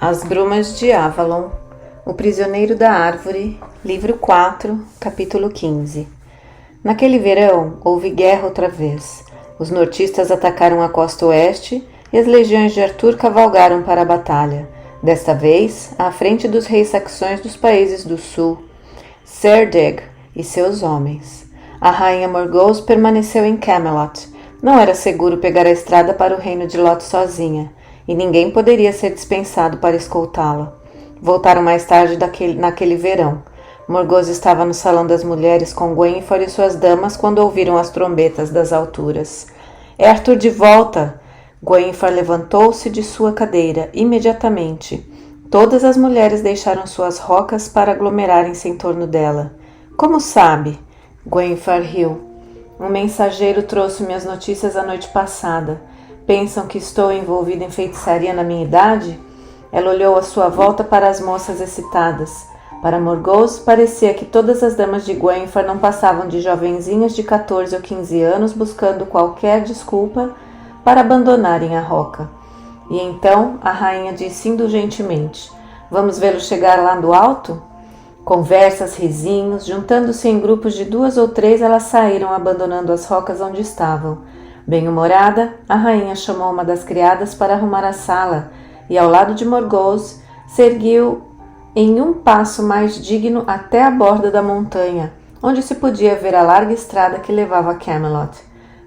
As Brumas de Avalon, O Prisioneiro da Árvore, Livro 4, Capítulo 15. Naquele verão, houve guerra outra vez. Os nortistas atacaram a costa oeste e as legiões de Arthur cavalgaram para a batalha, desta vez à frente dos reis saxões dos países do sul, Cerdeg e seus homens. A rainha Morgause permaneceu em Camelot. Não era seguro pegar a estrada para o reino de Lot sozinha, e ninguém poderia ser dispensado para escoltá-la. Voltaram mais tarde naquele verão. Morgause estava no salão das mulheres com Gwenfor e suas damas quando ouviram as trombetas das alturas. É Arthur de volta! Gwenfor levantou-se de sua cadeira imediatamente. Todas as mulheres deixaram suas rocas para aglomerarem-se em torno dela. Como sabe? Gwenfor riu. Um mensageiro trouxe-me as notícias a noite passada. Pensam que estou envolvida em feitiçaria na minha idade? Ela olhou à sua volta para as moças excitadas. Para Morgause, parecia que todas as damas de Gwenfor não passavam de jovenzinhas de 14 ou 15 anos buscando qualquer desculpa para abandonarem a roca. E então a rainha disse indulgentemente: "Vamos vê-lo chegar lá do alto?" Conversas, risinhos, juntando-se em grupos de 2 ou 3, elas saíram abandonando as rocas onde estavam. Bem-humorada, a rainha chamou uma das criadas para arrumar a sala e, ao lado de Morgause, seguiu em um passo mais digno até a borda da montanha, onde se podia ver a larga estrada que levava a Camelot.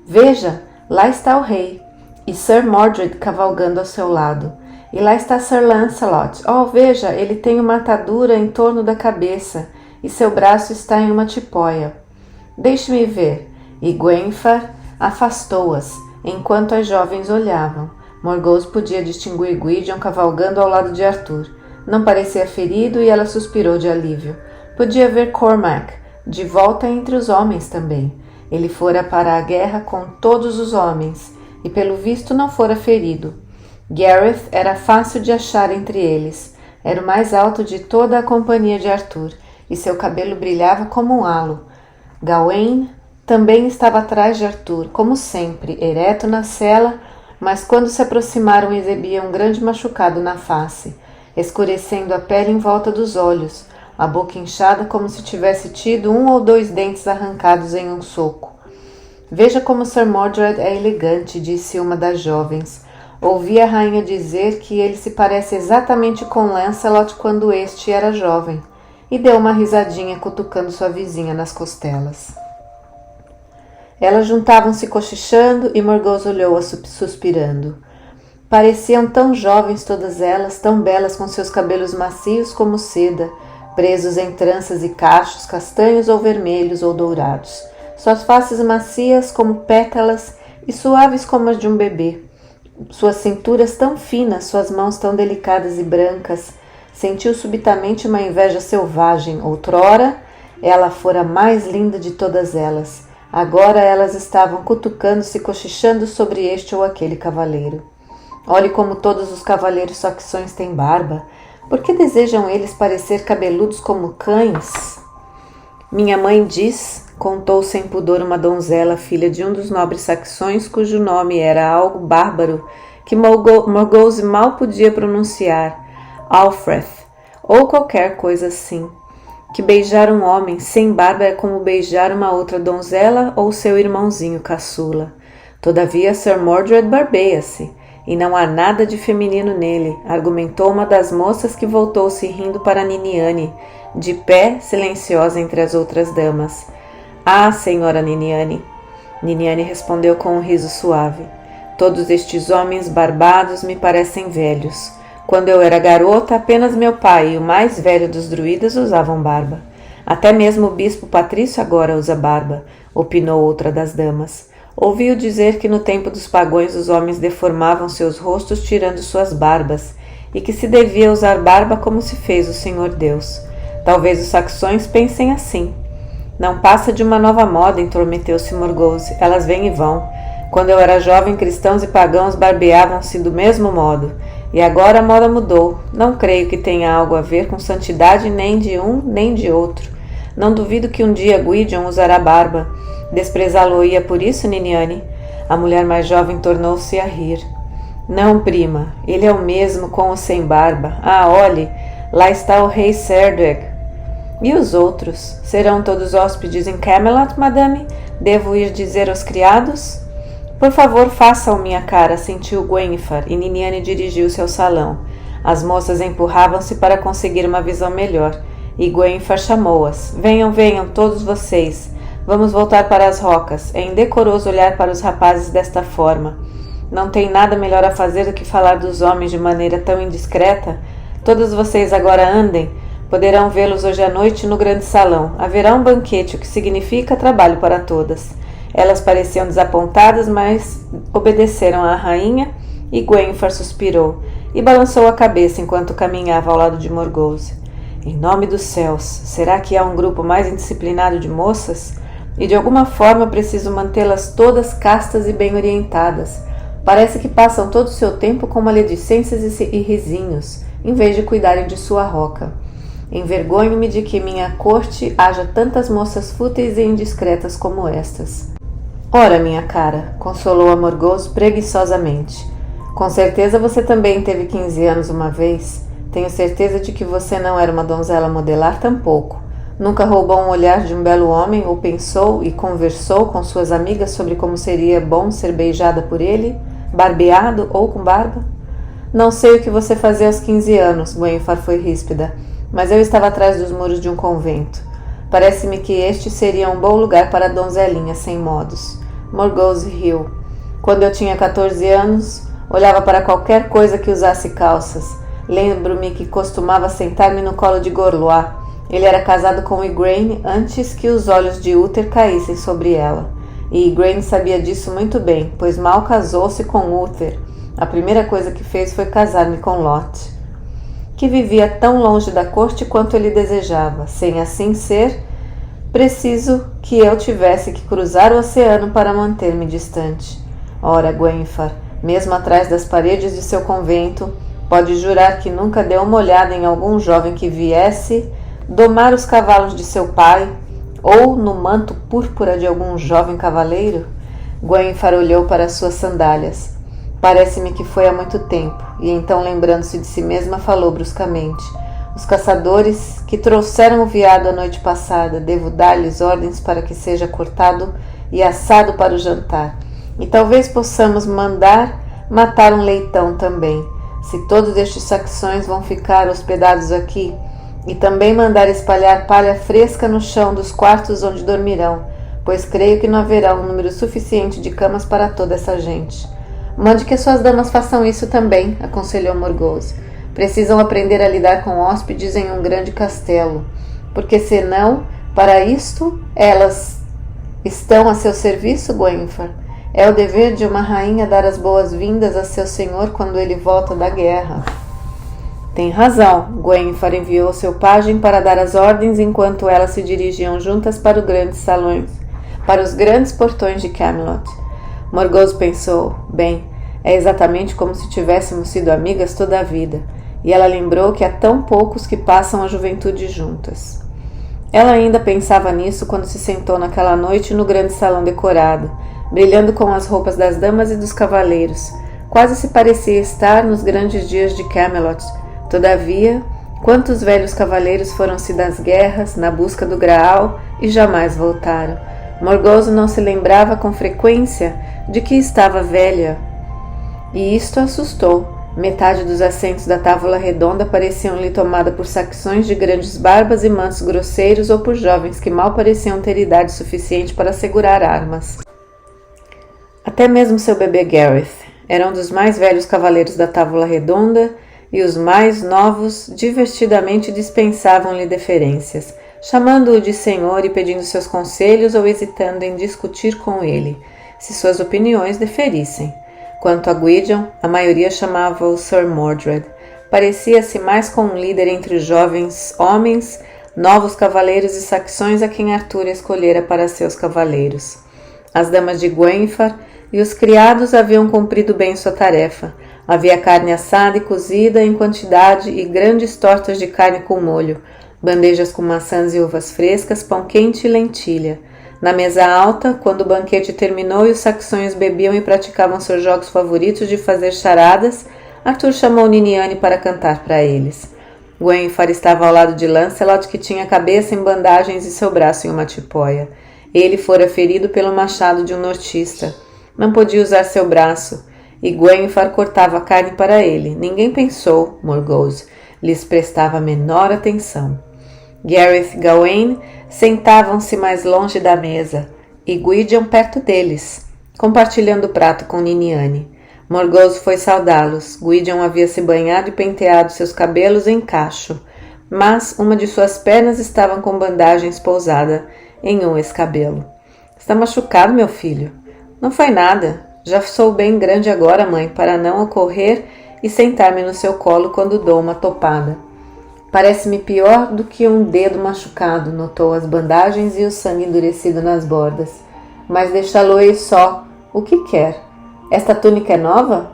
Veja, lá está o rei, e Sir Mordred cavalgando ao seu lado. E lá está Sir Lancelot. Oh, veja, ele tem uma atadura em torno da cabeça, e seu braço está em uma tipóia. Deixe-me ver. E Gwenfor afastou-as, enquanto as jovens olhavam. Morgause podia distinguir Gwydion cavalgando ao lado de Arthur. Não parecia ferido e ela suspirou de alívio. Podia ver Cormac, de volta entre os homens também. Ele fora para a guerra com todos os homens, e pelo visto não fora ferido. Gareth era fácil de achar entre eles. Era o mais alto de toda a companhia de Arthur, e seu cabelo brilhava como um halo. Gawain também estava atrás de Arthur, como sempre, ereto na sela, mas quando se aproximaram exibia um grande machucado na face, escurecendo a pele em volta dos olhos, a boca inchada como se tivesse tido 1 ou 2 dentes arrancados em um soco. Veja como Sir Mordred é elegante, disse uma das jovens. Ouvi a rainha dizer que ele se parece exatamente com Lancelot quando este era jovem, e deu uma risadinha cutucando sua vizinha nas costelas. Elas juntavam-se cochichando e Morgause olhou-a suspirando. Pareciam tão jovens todas elas, tão belas com seus cabelos macios como seda, presos em tranças e cachos castanhos ou vermelhos ou dourados, suas faces macias como pétalas e suaves como as de um bebê, suas cinturas tão finas, suas mãos tão delicadas e brancas. Sentiu subitamente uma inveja selvagem. Outrora, ela fora a mais linda de todas elas. Agora elas estavam cutucando-se e cochichando sobre este ou aquele cavaleiro. Olhe como todos os cavaleiros saxões têm barba. Por que desejam eles parecer cabeludos como cães? Minha mãe diz, contou sem pudor uma donzela, filha de um dos nobres saxões, cujo nome era algo bárbaro, que Morgause mal podia pronunciar, Alfrith, ou qualquer coisa assim, que beijar um homem sem barba é como beijar uma outra donzela ou seu irmãozinho caçula. Todavia Sir Mordred barbeia-se, e não há nada de feminino nele, argumentou uma das moças que voltou-se rindo para Niniane, de pé, silenciosa entre as outras damas. Ah, senhora Niniane! Niniane respondeu com um riso suave. Todos estes homens barbados me parecem velhos. Quando eu era garota, apenas meu pai e o mais velho dos druidas usavam barba. Até mesmo o bispo Patrício agora usa barba, opinou outra das damas. Ouviu dizer que no tempo dos pagões os homens deformavam seus rostos tirando suas barbas, e que se devia usar barba como se fez o Senhor Deus. Talvez os saxões pensem assim. Não passa de uma nova moda, intrometeu-se Morgause. Elas vêm e vão. Quando eu era jovem, cristãos e pagãos barbeavam-se do mesmo modo, e agora a moda mudou. Não creio que tenha algo a ver com santidade nem de um nem de outro. Não duvido que um dia Gwydion usará barba. Desprezá-lo-ia por isso, Niniane? A mulher mais jovem tornou-se a rir. Não, prima, ele é o mesmo com ou sem barba. Ah, olhe, lá está o rei Cerdweg. E os outros? Serão todos hóspedes em Camelot, madame? Devo ir dizer aos criados? Por favor, façam minha cara, assentiu Gwenfar, e Niniane dirigiu-se ao salão. As moças empurravam-se para conseguir uma visão melhor, e Gwenfar chamou-as. Venham, venham, todos vocês. Vamos voltar para as rocas. É indecoroso olhar para os rapazes desta forma. Não tem nada melhor a fazer do que falar dos homens de maneira tão indiscreta? Todos vocês agora andem. Poderão vê-los hoje à noite no grande salão. Haverá um banquete, o que significa trabalho para todas. Elas pareciam desapontadas, mas obedeceram à rainha, e Gwenfar suspirou e balançou a cabeça enquanto caminhava ao lado de Morgause. Em nome dos céus, será que há um grupo mais indisciplinado de moças? E de alguma forma preciso mantê-las todas castas e bem orientadas. Parece que passam todo o seu tempo com maledicências e risinhos, em vez de cuidarem de sua roca. Envergonho-me de que em minha corte haja tantas moças fúteis e indiscretas como estas. Ora, minha cara, consolou a Morgause preguiçosamente. Com certeza você também teve 15 anos uma vez. Tenho certeza de que você não era uma donzela modelar tampouco. Nunca roubou um olhar de um belo homem ou pensou e conversou com suas amigas sobre como seria bom ser beijada por ele, barbeado ou com barba? Não sei o que você fazia aos 15 anos, Gwenfar foi ríspida, mas eu estava atrás dos muros de um convento. Parece-me que este seria um bom lugar para a donzelinha sem modos. Morgause riu. Quando eu tinha 14 anos, olhava para qualquer coisa que usasse calças. Lembro-me que costumava sentar-me no colo de Gorlois. Ele era casado com Igraine antes que os olhos de Uther caíssem sobre ela. E Igraine sabia disso muito bem, pois mal casou-se com Uther. A primeira coisa que fez foi casar-me com Lot, que vivia tão longe da corte quanto ele desejava. Sem assim ser, preciso que eu tivesse que cruzar o oceano para manter-me distante. Ora, Gwenfar, mesmo atrás das paredes de seu convento, pode jurar que nunca deu uma olhada em algum jovem que viesse domar os cavalos de seu pai, ou no manto púrpura de algum jovem cavaleiro? Gwenfar olhou para suas sandálias. Parece-me que foi há muito tempo, e então, lembrando-se de si mesma, falou bruscamente. Os caçadores que trouxeram o veado a noite passada, devo dar-lhes ordens para que seja cortado e assado para o jantar. E talvez possamos mandar matar um leitão também, se todos estes saxões vão ficar hospedados aqui, e também mandar espalhar palha fresca no chão dos quartos onde dormirão, pois creio que não haverá um número suficiente de camas para toda essa gente. Mande que suas damas façam isso também, aconselhou Morgause. Precisam aprender a lidar com hóspedes em um grande castelo, porque senão, para isto, elas estão a seu serviço, Gwenfar. É o dever de uma rainha dar as boas-vindas a seu senhor quando ele volta da guerra. Tem razão. Gwenfar enviou seu pajem para dar as ordens enquanto elas se dirigiam juntas para os grandes portões de Camelot. Morgause pensou, bem, é exatamente como se tivéssemos sido amigas toda a vida, e ela lembrou que há tão poucos que passam a juventude juntas. Ela ainda pensava nisso quando se sentou naquela noite no grande salão decorado, brilhando com as roupas das damas e dos cavaleiros. Quase se parecia estar nos grandes dias de Camelot. Todavia, quantos velhos cavaleiros foram-se das guerras, na busca do Graal, e jamais voltaram. Morgause não se lembrava com frequência de que estava velha, e isto assustou. Metade dos assentos da távola redonda pareciam-lhe tomada por saxões de grandes barbas e mantos grosseiros ou por jovens que mal pareciam ter idade suficiente para segurar armas. Até mesmo seu bebê Gareth era um dos mais velhos cavaleiros da távola redonda, e os mais novos divertidamente dispensavam-lhe deferências, chamando-o de senhor e pedindo seus conselhos ou hesitando em discutir com ele, se suas opiniões diferissem. Quanto a Gwydion, a maioria chamava-o Sir Mordred. Parecia-se mais com um líder entre os jovens homens, novos cavaleiros e saxões a quem Arthur escolhera para seus cavaleiros. As damas de Gwenfar e os criados haviam cumprido bem sua tarefa. Havia carne assada e cozida em quantidade e grandes tortas de carne com molho, bandejas com maçãs e uvas frescas, pão quente e lentilha. Na mesa alta, quando o banquete terminou e os saxões bebiam e praticavam seus jogos favoritos de fazer charadas, Arthur chamou Niniane para cantar para eles. Gwenfar estava ao lado de Lancelot, que tinha a cabeça em bandagens e seu braço em uma tipóia. Ele fora ferido pelo machado de um nortista. Não podia usar seu braço, e Gwenfar cortava a carne para ele. Ninguém pensou, Morgause, lhes prestava a menor atenção. Gareth e Gawain sentavam-se mais longe da mesa, e Gwydion perto deles, compartilhando o prato com Niniane. Morgause foi saudá-los. Gwydion havia se banhado e penteado seus cabelos em cacho, mas uma de suas pernas estava com bandagens pousada em um escabelo. Está machucado, meu filho? Não foi nada. Já sou bem grande agora, mãe, para não ocorrer e sentar-me no seu colo quando dou uma topada. Parece-me pior do que um dedo machucado, notou as bandagens e o sangue endurecido nas bordas. Mas deixá-lo-ei só. O que quer? Esta túnica é nova?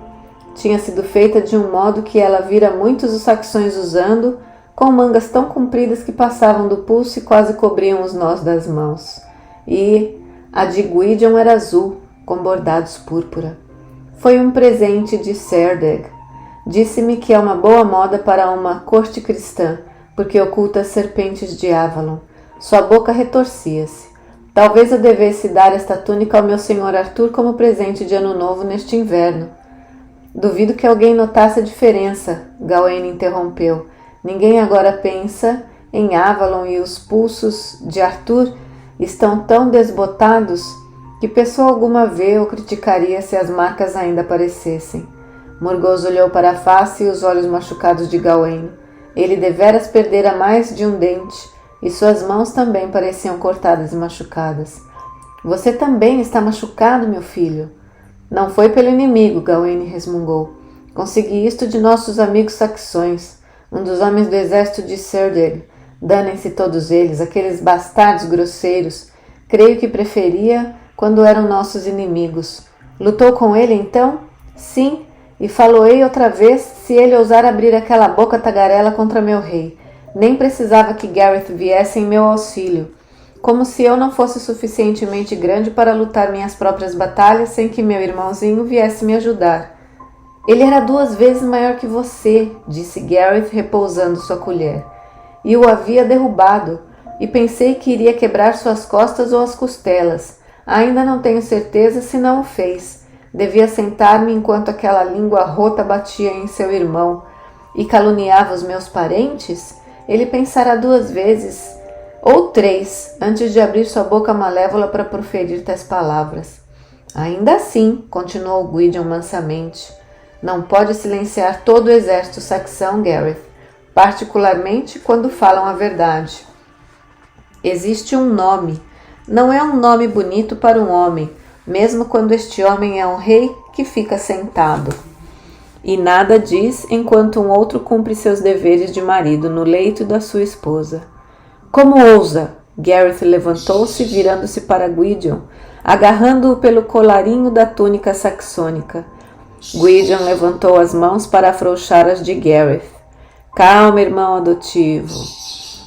Tinha sido feita de um modo que ela vira muitos os saxões usando, com mangas tão compridas que passavam do pulso e quase cobriam os nós das mãos. E a de Gwydion era azul, com bordados púrpura. Foi um presente de Cerdeg. Disse-me que é uma boa moda para uma corte cristã, porque oculta as serpentes de Avalon. Sua boca retorcia-se. Talvez eu devesse dar esta túnica ao meu senhor Arthur como presente de ano novo neste inverno. Duvido que alguém notasse a diferença, Gawain interrompeu. Ninguém agora pensa em Avalon e os pulsos de Arthur estão tão desbotados que pessoa alguma vê ou criticaria se as marcas ainda aparecessem. Morgause olhou para a face e os olhos machucados de Gawain. Ele deveras perdera mais de um dente, e suas mãos também pareciam cortadas e machucadas. Você também está machucado, meu filho? Não foi pelo inimigo, Gawain resmungou. Consegui isto de nossos amigos saxões, um dos homens do exército de Cerdeg. Danem-se todos eles, aqueles bastardos grosseiros. Creio que preferia quando eram nossos inimigos. Lutou com ele, então? Sim, e falo-ei outra vez se ele ousar abrir aquela boca tagarela contra meu rei. Nem precisava que Gareth viesse em meu auxílio. Como se eu não fosse suficientemente grande para lutar minhas próprias batalhas sem que meu irmãozinho viesse me ajudar. Ele era 2 vezes maior que você, disse Gareth repousando sua colher. E o havia derrubado, e pensei que iria quebrar suas costas ou as costelas. Ainda não tenho certeza se não o fez. Devia sentar-me enquanto aquela língua rota batia em seu irmão e caluniava os meus parentes? Ele pensará 2 vezes, ou 3, antes de abrir sua boca malévola para proferir tais palavras. Ainda assim, continuou Gwydion mansamente, não pode silenciar todo o exército saxão, Gareth, particularmente quando falam a verdade. Existe um nome. Não é um nome bonito para um homem, mesmo quando este homem é um rei que fica sentado. E nada diz enquanto um outro cumpre seus deveres de marido no leito da sua esposa. Como ousa? Gareth levantou-se, virando-se para Gwydion, agarrando-o pelo colarinho da túnica saxônica. Gwydion levantou as mãos para afrouxar as de Gareth. Calma, irmão adotivo.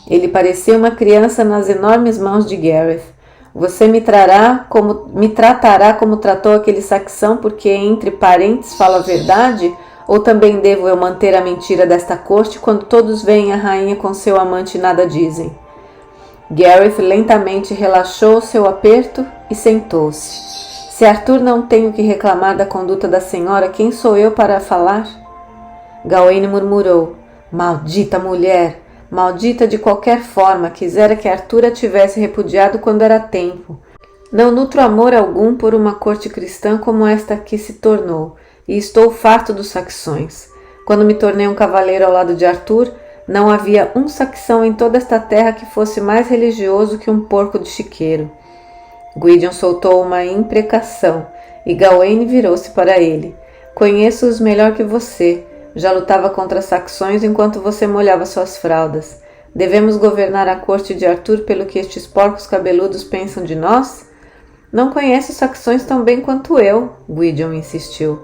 Ele parecia uma criança nas enormes mãos de Gareth. Você me tratará como tratou aquele saxão porque entre parentes fala a verdade? Ou também devo eu manter a mentira desta corte quando todos veem a rainha com seu amante e nada dizem? Gareth lentamente relaxou seu aperto e sentou-se. Se Arthur não tem o que reclamar da conduta da senhora, quem sou eu para falar? Gawain murmurou. Maldita mulher! Maldita de qualquer forma, quisera que Arthur a tivesse repudiado quando era tempo. Não nutro amor algum por uma corte cristã como esta que se tornou, e estou farto dos saxões. Quando me tornei um cavaleiro ao lado de Arthur, não havia um saxão em toda esta terra que fosse mais religioso que um porco de chiqueiro. Gwydion soltou uma imprecação, e Gawain virou-se para ele. Conheço-os melhor que você. Já lutava contra saxões enquanto você molhava suas fraldas. Devemos governar a corte de Arthur pelo que estes porcos cabeludos pensam de nós? Não conhece os saxões tão bem quanto eu, Gwydion insistiu.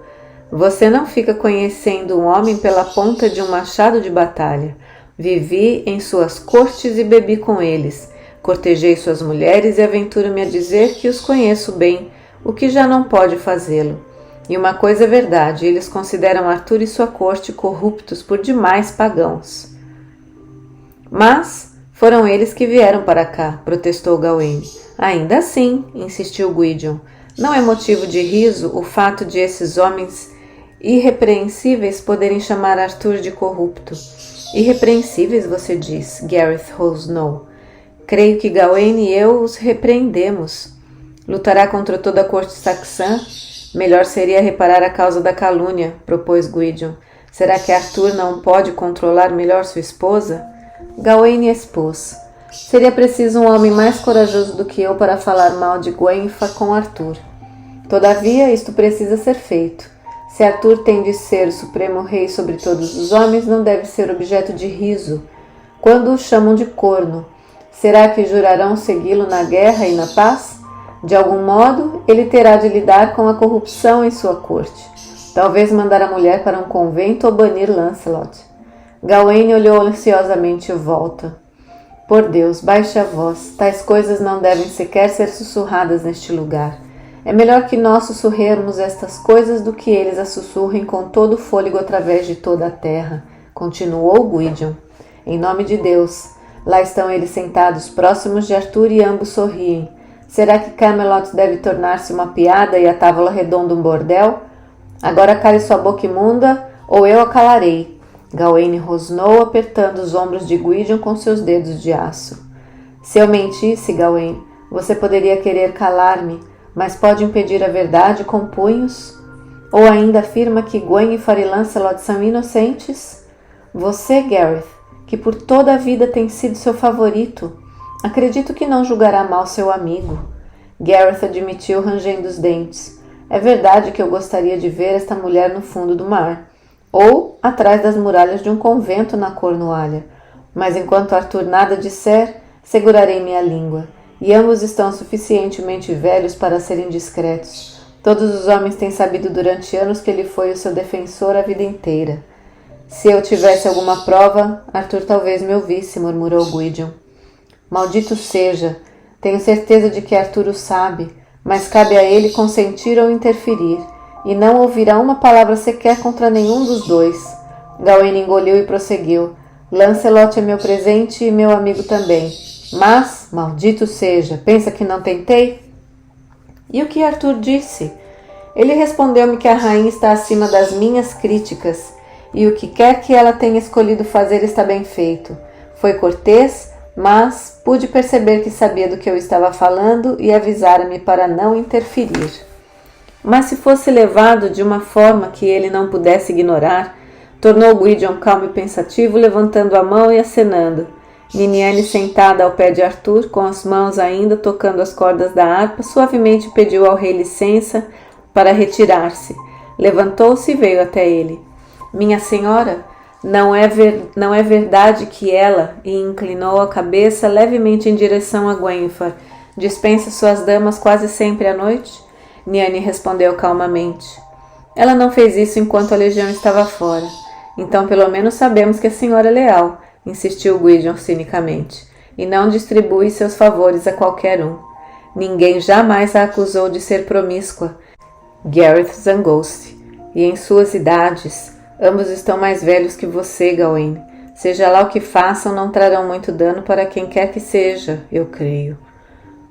Você não fica conhecendo um homem pela ponta de um machado de batalha. Vivi em suas cortes e bebi com eles. Cortejei suas mulheres e aventuro-me a dizer que os conheço bem, o que já não pode fazê-lo. E uma coisa é verdade, eles consideram Arthur e sua corte corruptos por demais pagãos. Mas foram eles que vieram para cá, protestou Gawain. Ainda assim, insistiu Gwydion, não é motivo de riso o fato de esses homens irrepreensíveis poderem chamar Arthur de corrupto. Irrepreensíveis, você diz, Gareth rosnou. Creio que Gawain e eu os repreendemos. Lutará contra toda a corte saxã? Melhor seria reparar a causa da calúnia, propôs Gwydion. Será que Arthur não pode controlar melhor sua esposa? Gawain expôs. Seria preciso um homem mais corajoso do que eu para falar mal de Gwenfa com Arthur. Todavia, isto precisa ser feito. Se Arthur tem de ser o supremo rei sobre todos os homens, não deve ser objeto de riso. Quando o chamam de corno, será que jurarão segui-lo na guerra e na paz? De algum modo, ele terá de lidar com a corrupção em sua corte. Talvez mandar a mulher para um convento ou banir Lancelot. Gawain olhou ansiosamente em volta. Por Deus, baixe a voz. Tais coisas não devem sequer ser sussurradas neste lugar. É melhor que nós sussurremos estas coisas do que eles a sussurrem com todo o fôlego através de toda a terra, continuou Gwydion. Em nome de Deus, lá estão eles sentados próximos de Arthur e ambos sorriem. Será que Camelot deve tornar-se uma piada e a Távola Redonda um bordel? Agora cale sua boca imunda, ou eu a calarei. Gawain rosnou, apertando os ombros de Gwydion com seus dedos de aço. Se eu mentisse, Gawain, você poderia querer calar-me, mas pode impedir a verdade com punhos? Ou ainda afirma que Gwenfa e Lancelot são inocentes? Você, Gareth, que por toda a vida tem sido seu favorito, acredito que não julgará mal seu amigo. Gareth admitiu rangendo os dentes. É verdade que eu gostaria de ver esta mulher no fundo do mar, ou atrás das muralhas de um convento na Cornualha. Mas enquanto Arthur nada disser, segurarei minha língua. E ambos estão suficientemente velhos para serem discretos. Todos os homens têm sabido durante anos que ele foi o seu defensor a vida inteira. Se eu tivesse alguma prova, Arthur talvez me ouvisse, murmurou Gwydion. Maldito seja, tenho certeza de que Arthur o sabe, mas cabe a ele consentir ou interferir, e não ouvirá uma palavra sequer contra nenhum dos dois. Gawain engoliu e prosseguiu. Lancelot é meu presente e meu amigo também. Mas, maldito seja, pensa que não tentei? E o que Arthur disse? Ele respondeu-me que a rainha está acima das minhas críticas, e o que quer que ela tenha escolhido fazer está bem feito. Foi cortês, mas pude perceber que sabia do que eu estava falando e avisara-me para não interferir. Mas se fosse levado de uma forma que ele não pudesse ignorar, tornou Gwydion calmo e pensativo, levantando a mão e acenando. Niniane, sentada ao pé de Arthur, com as mãos ainda tocando as cordas da harpa, suavemente pediu ao rei licença para retirar-se. Levantou-se e veio até ele. Minha senhora, não é verdade que ela, e inclinou a cabeça levemente em direção a Gwenfa, dispensa suas damas quase sempre à noite? Niane respondeu calmamente. Ela não fez isso enquanto a legião estava fora. Então pelo menos sabemos que a senhora é leal, insistiu Gwydion cinicamente, e não distribui seus favores a qualquer um. Ninguém jamais a acusou de ser promíscua. Gareth zangou-se. E em suas idades, ambos estão mais velhos que você, Gawain. Seja lá o que façam, não trarão muito dano para quem quer que seja, eu creio.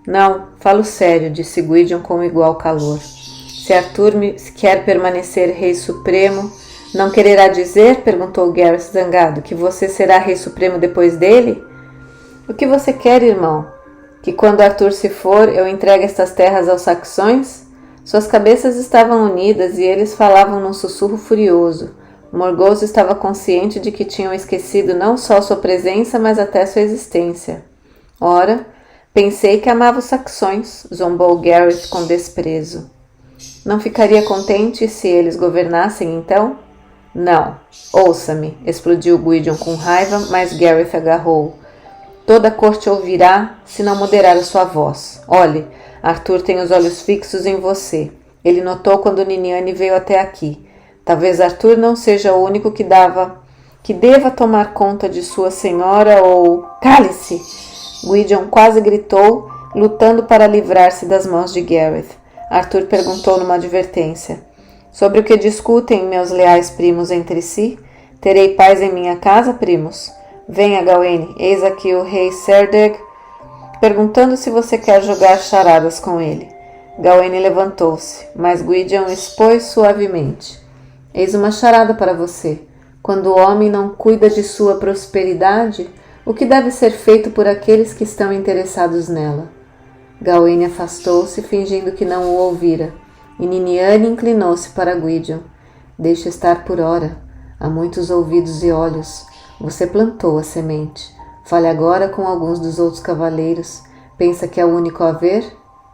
Não, falo sério, disse Gwydion com igual calor. Se Arthur quer permanecer rei supremo, não quererá dizer, perguntou Gareth zangado, que você será rei supremo depois dele? O que você quer, irmão? Que quando Arthur se for, eu entregue estas terras aos saxões? Suas cabeças estavam unidas e eles falavam num sussurro furioso. Morgause estava consciente de que tinham esquecido não só sua presença, mas até sua existência. Ora, pensei que amava os saxões, zombou Gareth com desprezo. Não ficaria contente se eles governassem, então? Não. Ouça-me, explodiu Gwydion com raiva, mas Gareth agarrou. Toda a corte ouvirá se não moderar a sua voz. Olhe, Arthur tem os olhos fixos em você. Ele notou quando Niniane veio até aqui. Talvez Arthur não seja o único que deva tomar conta de sua senhora ou... Cale-se! Gwydion quase gritou, lutando para livrar-se das mãos de Gareth. Arthur perguntou numa advertência: sobre o que discutem meus leais primos entre si? Terei paz em minha casa, primos? Venha, Gawaine, eis aqui o rei Cerdeg, perguntando se você quer jogar charadas com ele. Gawaine levantou-se, mas Gwydion expôs suavemente: eis uma charada para você. Quando o homem não cuida de sua prosperidade, o que deve ser feito por aqueles que estão interessados nela? Gawaine afastou-se, fingindo que não o ouvira, e Niniane inclinou-se para Gwydion. Deixe estar por ora. Há muitos ouvidos e olhos. Você plantou a semente. Fale agora com alguns dos outros cavaleiros. Pensa que é o único a ver?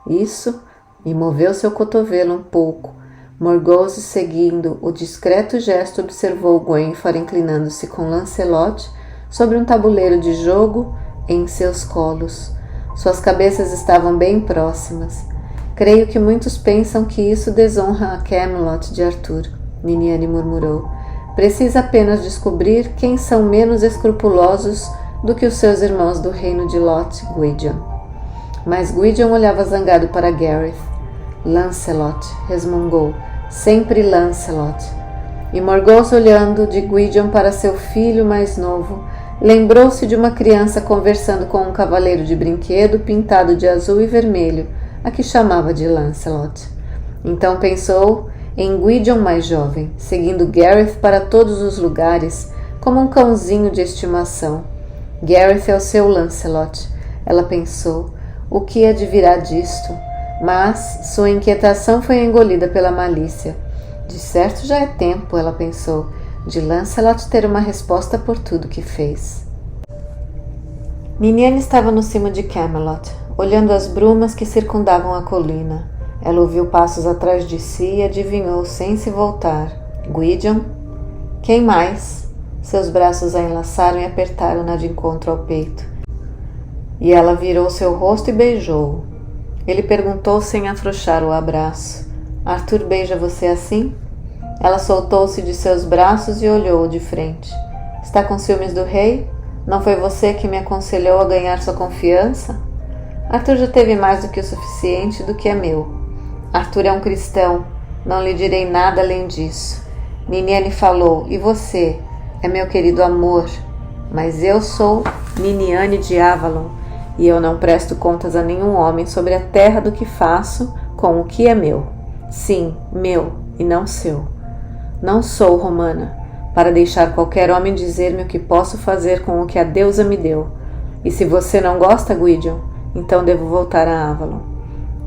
Isso? E moveu seu cotovelo um pouco. Morgause, seguindo o discreto gesto, observou Gwenfor inclinando-se com Lancelot sobre um tabuleiro de jogo em seus colos. Suas cabeças estavam bem próximas. Creio que muitos pensam que isso desonra a Camelot de Arthur, Niniane murmurou. Precisa apenas descobrir quem são menos escrupulosos do que os seus irmãos do reino de Lot, Gwydion. Mas Gwydion olhava zangado para Gareth. Lancelot, resmungou, sempre Lancelot. E Morgause, olhando de Gwydion para seu filho mais novo, lembrou-se de uma criança conversando com um cavaleiro de brinquedo pintado de azul e vermelho, a que chamava de Lancelot. Então pensou em Gwydion mais jovem, seguindo Gareth para todos os lugares, como um cãozinho de estimação. Gareth é o seu Lancelot, ela pensou. O que advirá disto? Mas sua inquietação foi engolida pela malícia. De certo já é tempo, ela pensou, de Lancelot ter uma resposta por tudo que fez. Niniane estava no cimo de Camelot, olhando as brumas que circundavam a colina. Ela ouviu passos atrás de si e adivinhou sem se voltar. Gwydion? Quem mais? Seus braços a enlaçaram e apertaram-na de encontro ao peito. E ela virou seu rosto e beijou-o. Ele perguntou sem afrouxar o abraço: Arthur beija você assim? Ela soltou-se de seus braços e olhou-o de frente. Está com ciúmes do rei? Não foi você que me aconselhou a ganhar sua confiança? Arthur já teve mais do que o suficiente do que é meu. Arthur é um cristão, não lhe direi nada além disso. Niniane falou, e você? É meu querido amor. Mas eu sou Niniane de Avalon, e eu não presto contas a nenhum homem sobre a terra do que faço com o que é meu. Sim, meu, e não seu. Não sou romana, para deixar qualquer homem dizer-me o que posso fazer com o que a deusa me deu. E se você não gosta, Gwydion, então devo voltar a Avalon.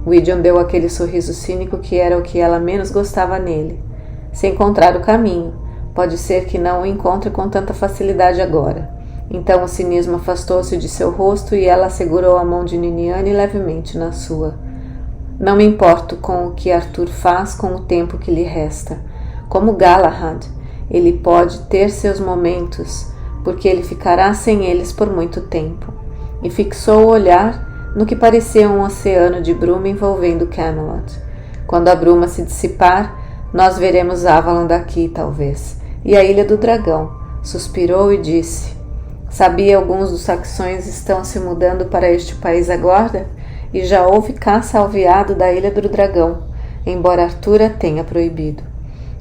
Gwydion deu aquele sorriso cínico que era o que ela menos gostava nele. Se encontrar o caminho, pode ser que não o encontre com tanta facilidade agora. Então o cinismo afastou-se de seu rosto e ela segurou a mão de Niniane levemente na sua. Não me importo com o que Arthur faz com o tempo que lhe resta. Como Galahad, ele pode ter seus momentos, porque ele ficará sem eles por muito tempo. E fixou o olhar no que parecia um oceano de bruma envolvendo Camelot. Quando a bruma se dissipar, nós veremos Avalon daqui, talvez, e a Ilha do Dragão. Suspirou e disse: Sabia alguns dos saxões estão se mudando para este país agora? E já houve caça ao veado da Ilha do Dragão, embora Arthur a tenha proibido.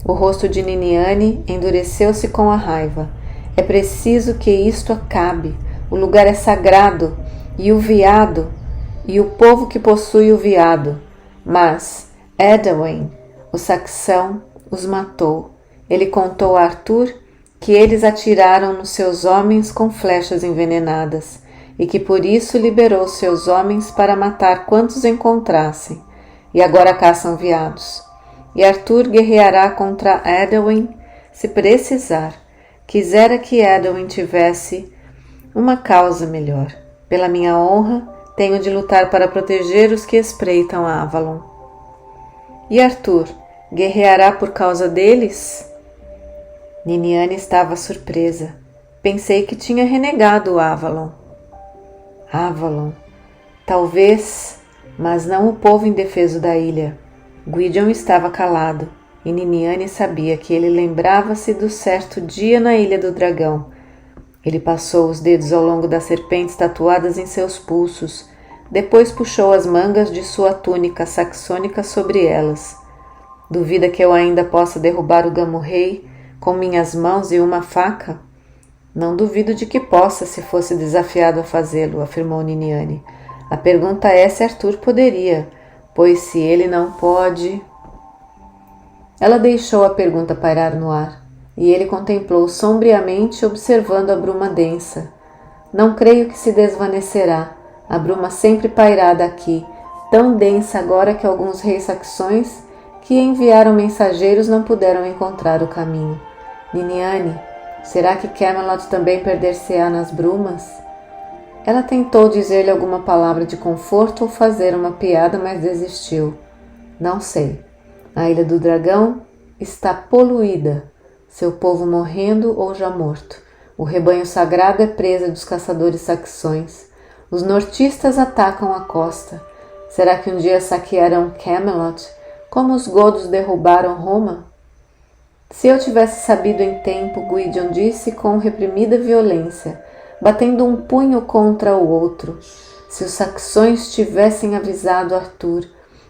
O rosto de Niniane endureceu-se com a raiva. É preciso que isto acabe. O lugar é sagrado, e o veado, e o povo que possui o veado. Mas Edawen, o saxão, os matou. Ele contou a Arthur que eles atiraram nos seus homens com flechas envenenadas, e que por isso liberou seus homens para matar quantos encontrassem, e agora caçam veados. E Arthur guerreará contra Edawen se precisar. Quisera que Edawen tivesse uma causa melhor. Pela minha honra, tenho de lutar para proteger os que espreitam a Avalon. E Arthur guerreará por causa deles? Niniane estava surpresa. Pensei que tinha renegado o Avalon. Avalon. Talvez, mas não o povo indefeso da ilha. Gwydion estava calado, e Niniane sabia que ele lembrava-se do certo dia na Ilha do Dragão, Ele passou os dedos ao longo das serpentes tatuadas em seus pulsos, depois puxou as mangas de sua túnica saxônica sobre elas. Duvida que eu ainda possa derrubar o Gamo-Rei com minhas mãos e uma faca? Não duvido de que possa, se fosse desafiado a fazê-lo, afirmou Niniane. A pergunta é se Arthur poderia, pois se ele não pode... Ela deixou a pergunta pairar no ar, e ele contemplou sombriamente, observando a bruma densa. Não creio que se desvanecerá, a bruma sempre pairada aqui, tão densa agora que alguns reis saxões que enviaram mensageiros não puderam encontrar o caminho. Niniane, será que Camelot também perder-se-á nas brumas? Ela tentou dizer-lhe alguma palavra de conforto ou fazer uma piada, mas desistiu. Não sei. A Ilha do Dragão está poluída, seu povo morrendo ou já morto. O rebanho sagrado é presa dos caçadores saxões. Os nortistas atacam a costa. Será que um dia saquearão Camelot, como os godos derrubaram Roma? Se eu tivesse sabido em tempo, Gwydion disse com reprimida violência, batendo um punho contra o outro. Se os saxões tivessem avisado Arthur,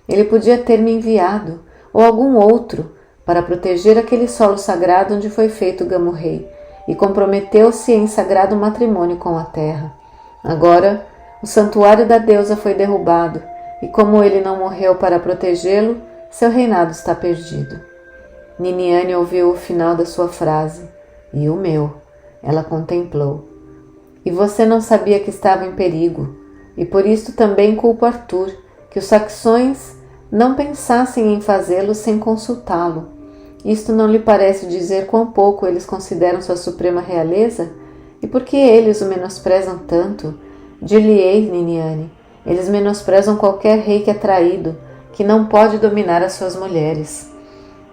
ele podia ter me enviado, ou algum outro, para proteger aquele solo sagrado onde foi feito o Gamo-Rei, e comprometeu-se em sagrado matrimônio com a terra. Agora, o santuário da deusa foi derrubado, e como ele não morreu para protegê-lo, seu reinado está perdido. Niniane ouviu o final da sua frase. E o meu, ela contemplou. E você não sabia que estava em perigo, e por isso também culpo Arthur, que os saxões não pensassem em fazê-lo sem consultá-lo. Isto não lhe parece dizer quão pouco eles consideram sua suprema realeza? E por que eles o menosprezam tanto? Dir-lhe-ei, Niniane, eles menosprezam qualquer rei que é traído, que não pode dominar as suas mulheres.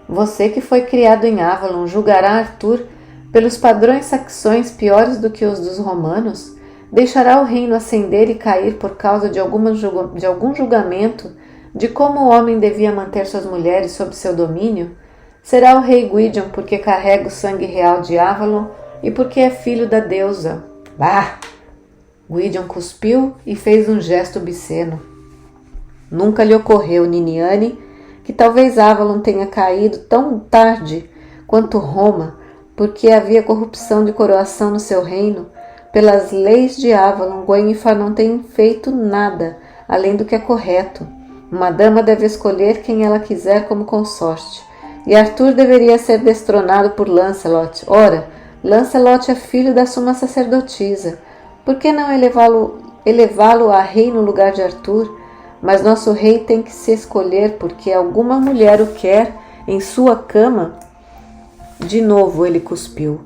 Você que foi criado em Avalon julgará Arthur pelos padrões saxões piores do que os dos romanos? Deixará o reino ascender e cair por causa de algum julgamento de como o homem devia manter suas mulheres sob seu domínio? Será o rei Gwydion porque carrega o sangue real de Avalon e porque é filho da deusa. Bah! Gwydion cuspiu e fez um gesto obsceno. Nunca lhe ocorreu, Niniane, que talvez Avalon tenha caído tão tarde quanto Roma, porque havia corrupção de coroação no seu reino. Pelas leis de Avalon, Gwenhwyfar não tem feito nada além do que é correto. Uma dama deve escolher quem ela quiser como consorte. E Arthur deveria ser destronado por Lancelot. Ora, Lancelot é filho da suma sacerdotisa. Por que não elevá-lo a rei no lugar de Arthur? Mas nosso rei tem que se escolher porque alguma mulher o quer em sua cama. De novo ele cuspiu.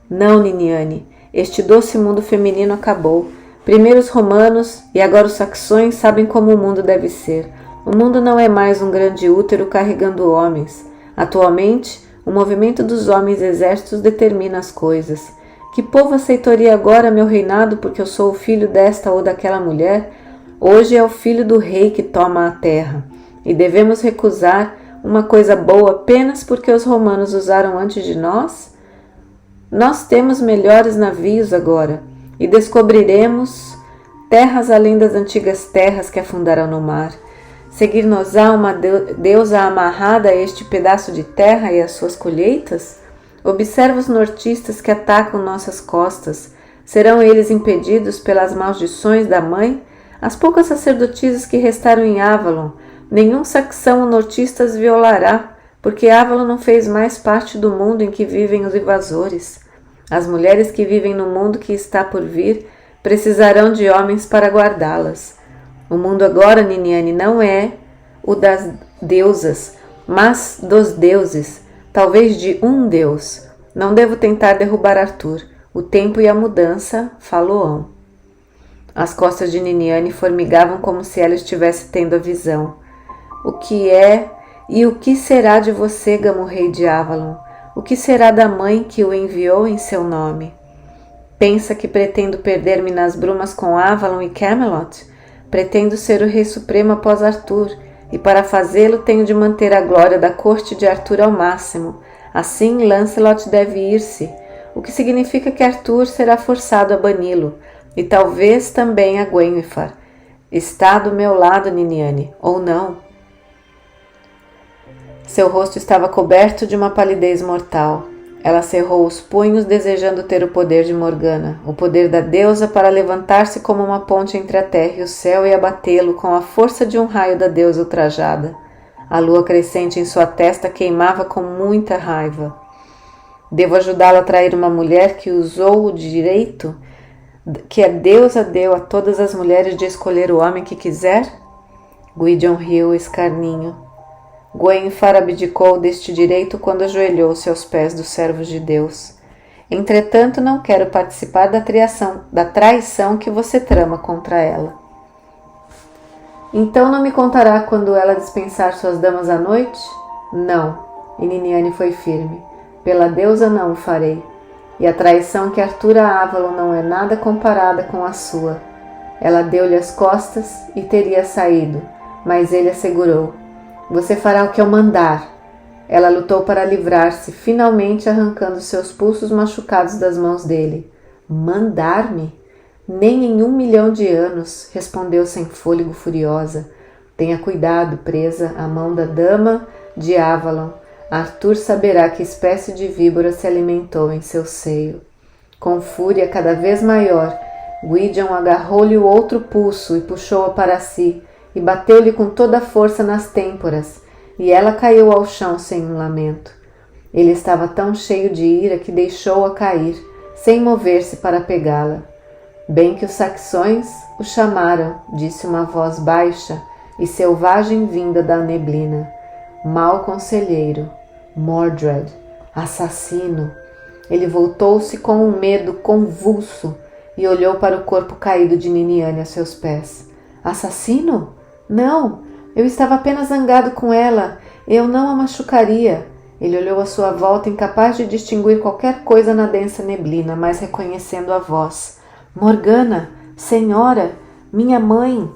Não, Niniane, este doce mundo feminino acabou. Primeiro os romanos e agora os saxões sabem como o mundo deve ser. O mundo não é mais um grande útero carregando homens. Atualmente, o movimento dos homens exércitos determina as coisas. Que povo aceitaria agora meu reinado porque eu sou o filho desta ou daquela mulher? Hoje é o filho do rei que toma a terra. E devemos recusar uma coisa boa apenas porque os romanos usaram antes de nós? Nós temos melhores navios agora e descobriremos terras além das antigas terras que afundaram no mar. Seguir-nos-á uma deusa amarrada a este pedaço de terra e às suas colheitas? Observa os nortistas que atacam nossas costas. Serão eles impedidos pelas maldições da mãe? As poucas sacerdotisas que restaram em Avalon, nenhum saxão ou nortistas violará, porque Avalon não fez mais parte do mundo em que vivem os invasores. As mulheres que vivem no mundo que está por vir precisarão de homens para guardá-las. O mundo agora, Niniane, não é o das deusas, mas dos deuses, talvez de um deus. Não devo tentar derrubar Arthur. O tempo e a mudança faloão. As costas de Niniane formigavam como se ela estivesse tendo a visão. O que é e o que será de você, Gamo-Rei de Avalon? O que será da mãe que o enviou em seu nome? Pensa que pretendo perder-me nas brumas com Avalon e Camelot? Pretendo ser o rei supremo após Arthur, e para fazê-lo tenho de manter a glória da corte de Arthur ao máximo. Assim Lancelot deve ir-se. o que significa que Arthur será forçado a bani-lo, e talvez também a Gwenhwyfar. Está do meu lado, Niniane, ou não? Seu rosto estava coberto de uma palidez mortal. Ela cerrou os punhos, desejando ter o poder de Morgana, o poder da deusa para levantar-se como uma ponte entre a terra e o céu e abatê-lo com a força de um raio da deusa ultrajada. A lua crescente em sua testa queimava com muita raiva. Devo ajudá-lo a trair uma mulher que usou o direito que a deusa deu a todas as mulheres de escolher o homem que quiser? Gwydion riu escarninho. Gwenhwyfar abdicou deste direito quando ajoelhou-se aos pés dos servos de Deus. Entretanto, não quero participar da traição que você trama contra ela. Então não me contará quando ela dispensar suas damas à noite? Não. E Niniane foi firme. Pela deusa não o farei. E a traição que Arthur a Avalon não é nada comparada com a sua. Ela deu-lhe as costas e teria saído, mas ele assegurou: você fará o que eu mandar. Ela lutou para livrar-se, finalmente arrancando seus pulsos machucados das mãos dele. Mandar-me? Nem em 1 milhão de anos, respondeu sem fôlego furiosa. Tenha cuidado, presa, à mão da dama de Avalon. Arthur saberá que espécie de víbora se alimentou em seu seio. Com fúria cada vez maior, Gwydion agarrou-lhe o outro pulso e puxou-a para si, e bateu-lhe com toda a força nas têmporas, e ela caiu ao chão sem um lamento. Ele estava tão cheio de ira que deixou-a cair, sem mover-se para pegá-la. Bem que os saxões o chamaram, disse uma voz baixa e selvagem vinda da neblina. Mau conselheiro, Mordred, assassino. Ele voltou-se com um medo convulso e olhou para o corpo caído de Niniane a seus pés. Assassino? Não, eu estava apenas zangado com ela. Eu não a machucaria. Ele olhou à sua volta, incapaz de distinguir qualquer coisa na densa neblina, mas reconhecendo a voz. Morgana, senhora, minha mãe.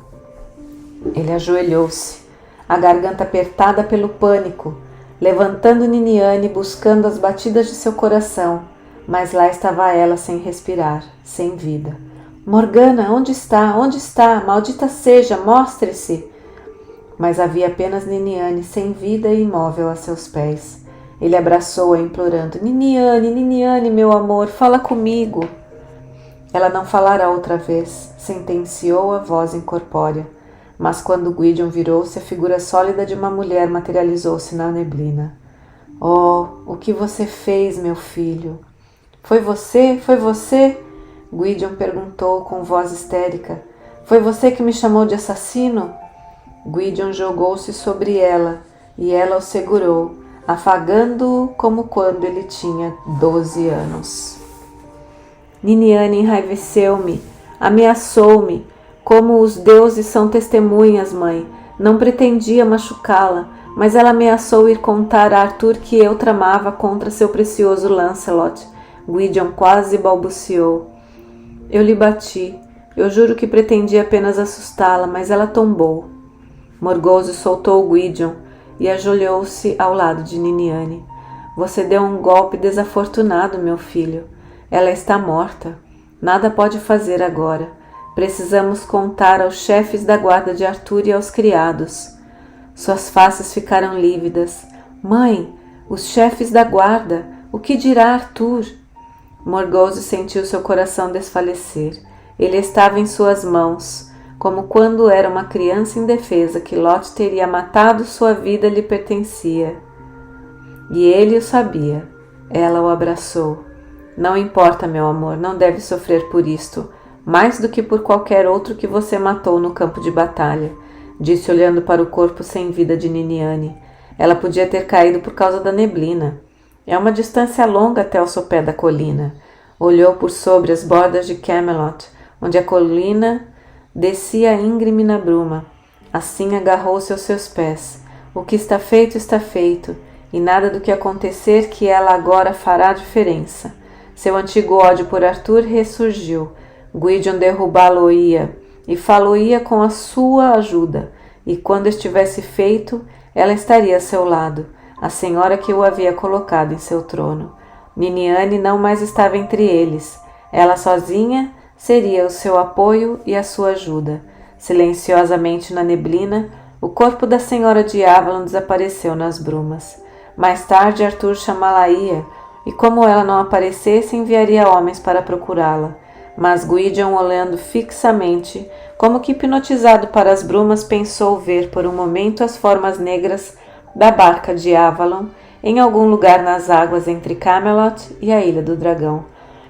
Ele ajoelhou-se, a garganta apertada pelo pânico, levantando Niniane, buscando as batidas de seu coração, mas lá estava ela sem respirar, sem vida. Morgana, onde está? Onde está? Maldita seja, mostre-se! Mas havia apenas Niniane, sem vida e imóvel a seus pés. Ele abraçou-a, implorando: Niniane, Niniane, meu amor, fala comigo. Ela não falará outra vez, sentenciou a voz incorpórea. Mas quando Gwydion virou-se, a figura sólida de uma mulher materializou-se na neblina. Oh, o que você fez, meu filho? Foi você? Foi você? Gwydion perguntou com voz histérica. Foi você que me chamou de assassino? Gwydion jogou-se sobre ela, e ela o segurou, afagando-o como quando ele tinha 12 anos. Niniane enraiveceu-me, ameaçou-me. Como os deuses são testemunhas, mãe. Não pretendia machucá-la, mas ela ameaçou ir contar a Arthur que eu tramava contra seu precioso Lancelot. Gwydion quase balbuciou. Eu lhe bati. Eu juro que pretendia apenas assustá-la, mas ela tombou. Morgause soltou Gwydion e ajoelhou-se ao lado de Niniane. Você deu um golpe desafortunado, meu filho. Ela está morta. Nada pode fazer agora. Precisamos contar aos chefes da guarda de Arthur e aos criados. Suas faces ficaram lívidas. Mãe, os chefes da guarda, o que dirá Arthur? Morgause sentiu seu coração desfalecer. Ele estava em suas mãos, como quando era uma criança indefesa que Lot teria matado, sua vida lhe pertencia. E ele o sabia. Ela o abraçou. Não importa, meu amor, não deve sofrer por isto, mais do que por qualquer outro que você matou no campo de batalha, disse olhando para o corpo sem vida de Niniane. Ela podia ter caído por causa da neblina. É uma distância longa até o sopé da colina. Olhou por sobre as bordas de Camelot, onde a colina descia íngreme na bruma. Assim agarrou-se aos seus pés. O que está feito, e nada do que acontecer que ela agora fará diferença. Seu antigo ódio por Arthur ressurgiu. Gwydion derrubá-lo-ia e fá-lo-ia com a sua ajuda, e quando estivesse feito, ela estaria a seu lado, a senhora que o havia colocado em seu trono. Niniane não mais estava entre eles. Ela sozinha seria o seu apoio e a sua ajuda. Silenciosamente na neblina, o corpo da senhora de Avalon desapareceu nas brumas. Mais tarde Arthur chamá-la-ia, e como ela não aparecesse, enviaria homens para procurá-la. Mas Gwydion, olhando fixamente, como que hipnotizado para as brumas, pensou ver por um momento as formas negras da barca de Avalon em algum lugar nas águas entre Camelot e a Ilha do Dragão.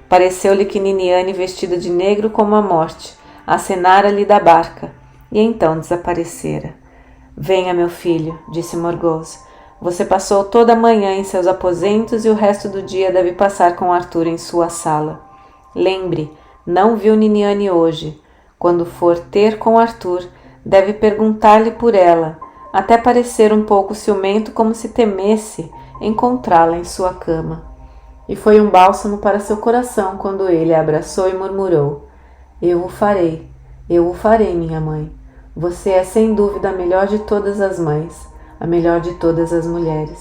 Pareceu-lhe que Niniane, vestida de negro como a morte, acenara-lhe da barca, e então desaparecera. Venha, meu filho, disse Morgause. Você passou toda a manhã em seus aposentos e o resto do dia deve passar com Arthur em sua sala. Lembre, não viu Niniane hoje. Quando for ter com Arthur, deve perguntar-lhe por ela, até parecer um pouco ciumento, como se temesse encontrá-la em sua cama. E foi um bálsamo para seu coração quando ele a abraçou e murmurou: eu o farei, minha mãe. Você é sem dúvida a melhor de todas as mães, a melhor de todas as mulheres.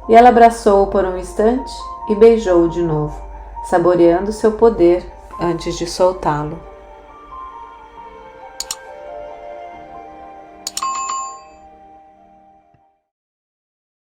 E ela abraçou-o por um instante e beijou-o de novo, saboreando seu poder antes de soltá-lo.